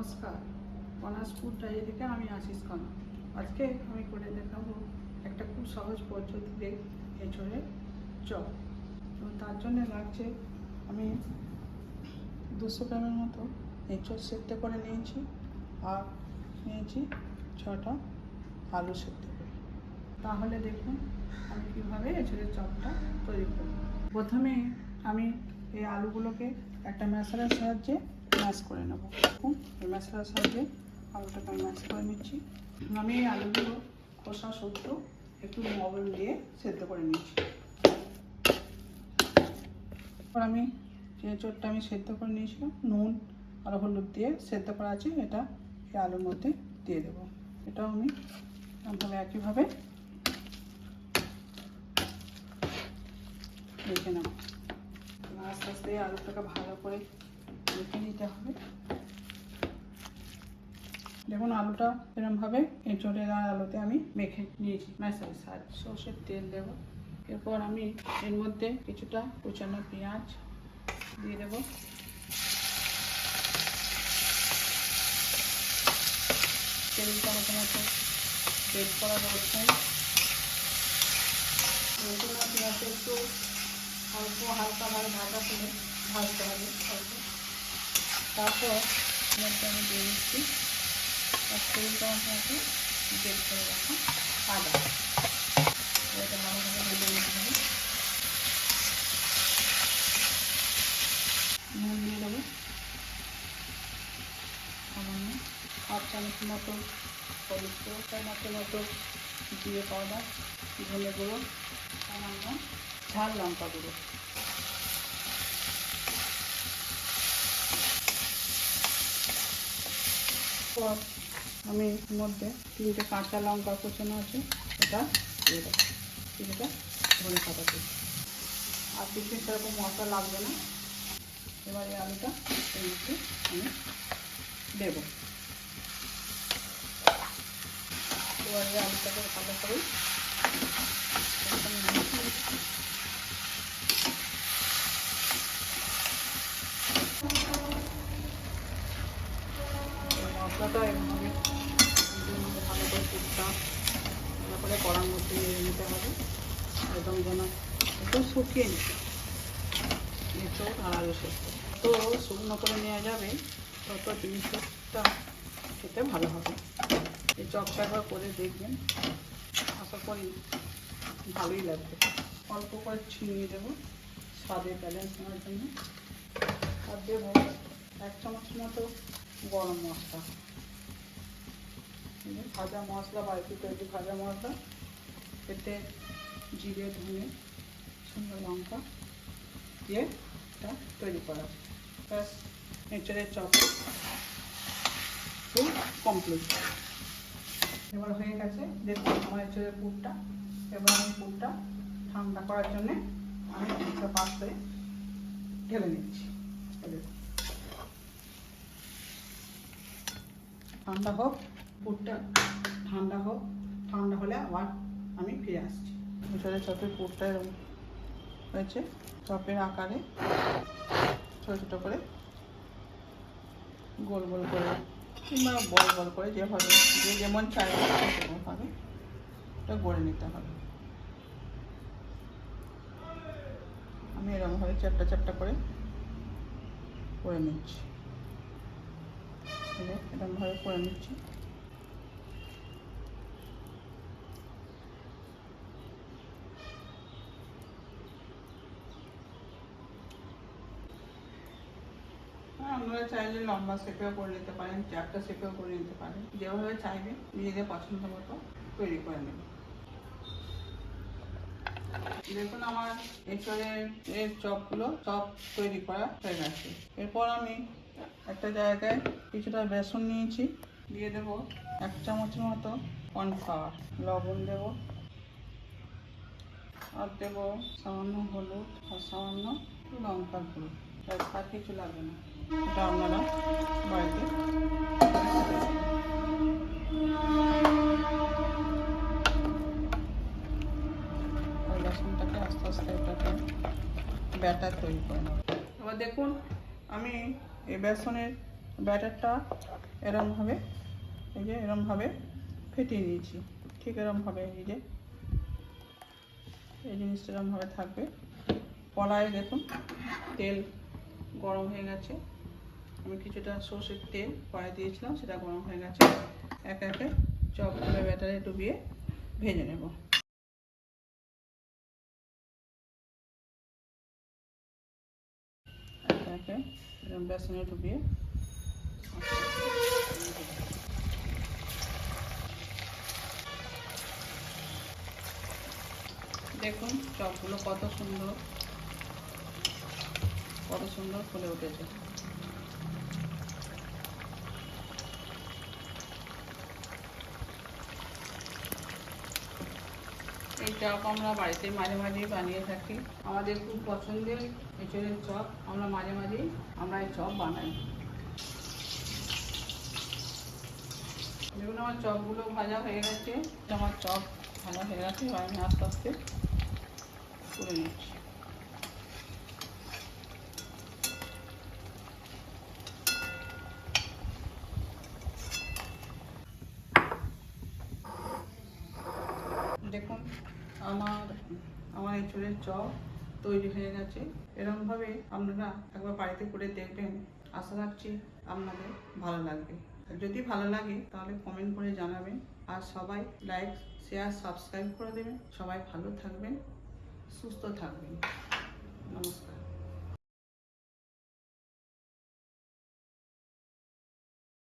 নমস্কার, কনাস food diary থেকে আমি আশিস খান। আজকে আমি করে দেখাবো একটা খুব সহজ পদ্ধতিতে এঁচোড়ের চপ। এবং তার জন্য লাগছে আমি 200 গ্রামের মতো এঁচোড় সেদ্ধ করে নিয়েছি, আর নিয়েছি 6টা আলু সেদ্ধ করে। তাহলে দেখুন আমি কীভাবে এঁচোড়ের চপটা তৈরি করব। প্রথমে আমি এই আলুগুলোকে একটা ম্যাশারের সাহায্যে ম্যাশ করে নেব। দেখুন এই ম্যাশারের সাহায্যে আলুটাকে আমি ম্যাশ করে নিচ্ছি। আমি এই আলুগুলো খোসা সত্য একটু লবণ দিয়ে সেদ্ধ করে নিচ্ছি। এরপর আমি যে এঁচোড়টা আমি সেদ্ধ করে নিয়েছিলাম নুন আর হলুদ দিয়ে সেদ্ধ করা আছে, এটা এই আলুর মধ্যে দিয়ে দেবো। এটাও আমি ভালো একইভাবে মেখে নেব। আস্তে আস্তে আলুটাকে ভালো করে মেখে নিতে হবে। দেখুন আলুটা এরকমভাবে এঁচোড়ের আর আলুতে আমি মেখে নিয়েছি ম্যাশারের সাহায্যে। সর্ষের তেল দেব। এরপর আমি এর মধ্যে কিছুটা কুচানো পেঁয়াজ দিয়ে দেবো। তেলটা মতো বেড করা রয়েছেন। কুচানো পেঁয়াজটা একটু অল্প হালকাভাবে ভাজা করে ভাজতে হবে অল্প। তারপর মধ্যে আমি দিয়ে দিচ্ছি 1 টেবিল চামচ মতো বেড করে রাখা আদা। এটা ভালোভাবে ভেজে নিতে হবে। নুন দিয়ে দেবো সামান্য, 1 চামচ মতো হলুদ গুঁড়ো, চামচের মতো জিরে পাউডার, ধনে গুঁড়ো, সামান্য ঝাল লঙ্কা গুঁড়ো। পর আমি এর মধ্যে 3টে কাঁচা লঙ্কা কুচানো আছে, এটা দিয়ে দেবো। এটা ধনে পাতা দিয়ে আর কিছু সেরকম মশলা লাগবে না। এবার এই আলুটা এর মধ্যে আমি দেবো। এবার এই আলুটাকে ভালো করে মশলাটা এভাবে ভালো করে টুকটা ভালো করে কড়ার মধ্যে নিয়ে নিতে হবে, একদম যেন একটু শুকিয়ে নিতে। এঁচোড় আর আলু সেদ্ধ তো শুকনো করে নেওয়া যাবে তত জিনিসটা খেতে ভালো হবে। এই চপটা একবার করে দেখবেন, আশা করি ভালোই লাগবে। অল্প করে ছিনিয়ে দেবো স্বাদের ব্যালেন্স নেওয়ার জন্য। আর দেবো 1 চামচ মতো গরম মশলা, ভাজা মশলা, বাড়িতে তৈরি ভাজা মশলা। এতে জিরে, ধনে, শুকনো লঙ্কা দিয়ে এটা তৈরি করা। ব্যাস এঁচোড়ের চপ খুব কমপ্লিট। এবার হয়ে গেছে দেখুন আমার এঁচোড়ের পুরটা। এবার আমি পুরটা ঠান্ডা করার জন্যে আমি একটা পাত্রে ঢেলে নিচ্ছি। ঠান্ডা হোক পুরটা, ঠান্ডা হোক, ঠান্ডা হলে আবার আমি ফিরে আসছি। এঁচোড়ের চপের পুরটা এরকম হয়েছে, চপের আকারে ছোটো ছোটো করে গোল গোল করে কিংবা বল বল করে যেভাবে যে যেমন চাইবে সেরকমভাবে এটা গড়ে নিতে হবে। আমি এরকমভাবে চ্যাপটা চ্যাপটা করে নিচ্ছি। এরকমভাবে করে নিচ্ছি। আপনারা চাইলে লম্বা শেপেও করে নিতে পারেন, চ্যাপটা শেপেও করে নিতে পারেন, যেভাবে চাইবে নিজেদের পছন্দ মতো তৈরি করে নেবেন। দেখুন আমার এঁচোড়ের চপগুলো সব তৈরি করা হয়ে গেছে। এরপর আমি একটা জায়গায় কিছুটা বেসন নিয়েছি, দিয়ে দেবো 1 চামচের মতো কর্নফ্লাওয়ার, লবণ দেবো, আর দেবো সামান্য হলুদ আর সামান্য লঙ্কার গুঁড়ো। আর কিছু লাগবে না, এটা আপনারা বাড়িতে। বেসনটাকে আস্তে আস্তে এটাকে ব্যাটার তৈরি করে নেব। এবার দেখুন আমি এই বেসনের ব্যাটারটা এরমভাবে, এই যে এরমভাবে ফেটিয়ে নিয়েছি, ঠিক এরমভাবে এই যে এই জিনিসটা এরমভাবে থাকবে। কড়াইয়ে দেখুন তেল গরম হয়ে গেছে, আমি কিছুটা সর্ষের তেল কড়াই দিয়েছিলাম, সেটা গরম হয়ে গেছে। একে একে চপগুলো ব্যাটারে ডুবিয়ে ভেজে নেব। একে একে বেসনে ডুবিয়ে দেখুন চপগুলো কত সুন্দর ফুলে উঠেছে। এই চপ আমরা বাড়িতে মাঝে মাঝেই বানিয়ে থাকি, আমাদের খুব পছন্দের এঁচোড়ের চপ। আমরা মাঝে মাঝেই এই চপ বানাই। দেখুন আমার চপগুলো ভাজা হয়ে গেছে, আমার চপ ভাজা হয়ে গেছে, এবার আমি আস্তে আস্তে তুলে নিচ্ছি। দেখুন আমার এঁচোড়ের চপ তৈরি হয়ে গেছে। এরকমভাবে আপনারা একবার বাড়িতে করে দেখবেন, আশা রাখছি আপনাদের ভালো লাগবে। যদি ভালো লাগে তাহলে কমেন্ট করে জানাবেন, আর সবাই লাইক শেয়ার সাবস্ক্রাইব করে দেবেন। সবাই ভালো থাকবেন, সুস্থ থাকবেন। নমস্কার।